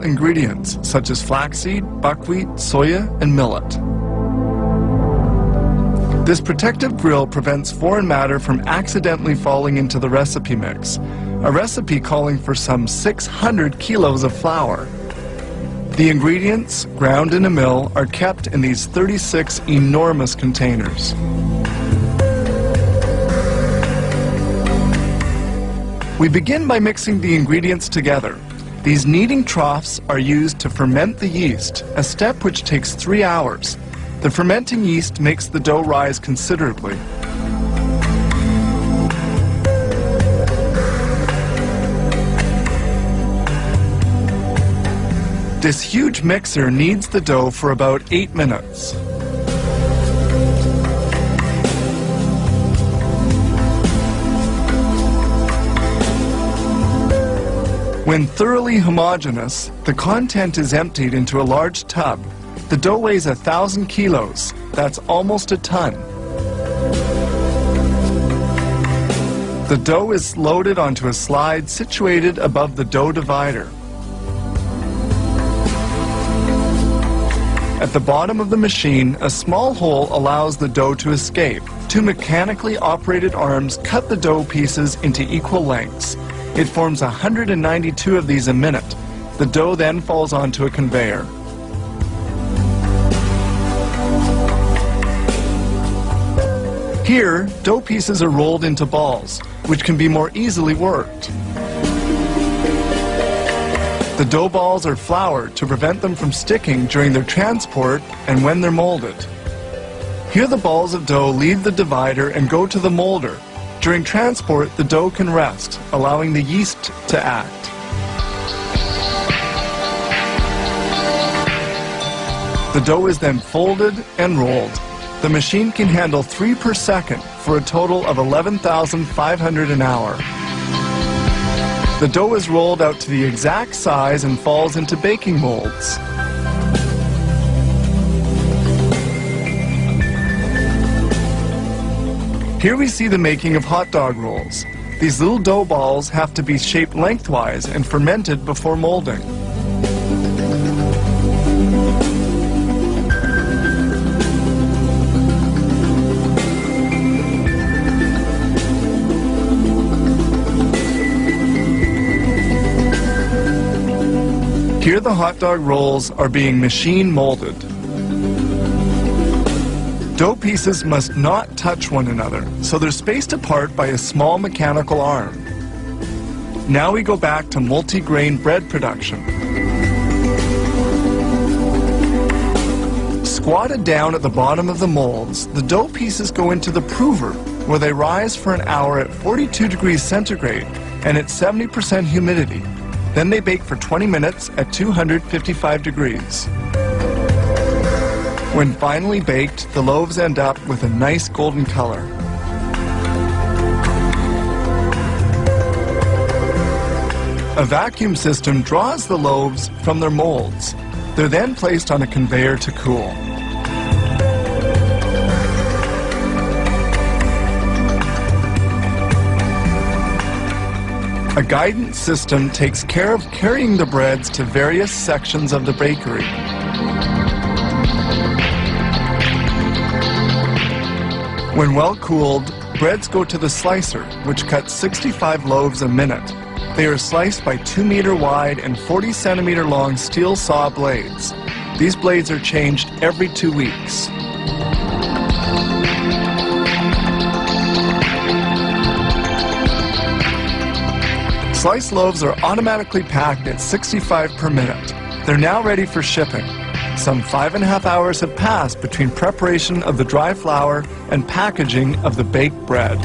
ingredients such as flaxseed, buckwheat, soya, and millet. This protective grill prevents foreign matter from accidentally falling into the recipe mix, a recipe calling for some 600 kilos of flour. The ingredients, ground in a mill, are kept in these 36 enormous containers. We begin by mixing the ingredients together. These kneading troughs are used to ferment the yeast, a step which takes 3 hours. The fermenting yeast makes the dough rise considerably. This huge mixer kneads the dough for about 8 minutes. When thoroughly homogeneous, the content is emptied into a large tub. The dough weighs 1,000 kilos. That's almost a ton. The dough is loaded onto a slide situated above the dough divider. At the bottom of the machine, a small hole allows the dough to escape. 2 mechanically operated arms cut the dough pieces into equal lengths. It forms 192 of these a minute. The dough then falls onto a conveyor. Here, dough pieces are rolled into balls, which can be more easily worked. The dough balls are floured to prevent them from sticking during their transport and when they're molded. Here the balls of dough leave the divider and go to the molder. During transport, the dough can rest, allowing the yeast to act. The dough is then folded and rolled. The machine can handle 3 per second for a total of 11,500 an hour. The dough is rolled out to the exact size and falls into baking molds. Here we see the making of hot dog rolls. These little dough balls have to be shaped lengthwise and fermented before molding. Here the hot dog rolls are being machine molded. Dough pieces must not touch one another, so they're spaced apart by a small mechanical arm. Now we go back to multi-grain bread production. Squatted down at the bottom of the molds, the dough pieces go into the prover, where they rise for an hour at 42 degrees centigrade and at 70% humidity. Then they bake for 20 minutes at 255 degrees. When finally baked, the loaves end up with a nice golden color. A vacuum system draws the loaves from their molds. They're then placed on a conveyor to cool. A guidance system takes care of carrying the breads to various sections of the bakery. When well cooled, breads go to the slicer, which cuts 65 loaves a minute. They are sliced by 2-meter wide and 40-centimeter long steel saw blades. These blades are changed every 2 weeks. Sliced loaves are automatically packed at 65 per minute. They're now ready for shipping. Some 5.5 hours have passed between preparation of the dry flour and packaging of the baked bread.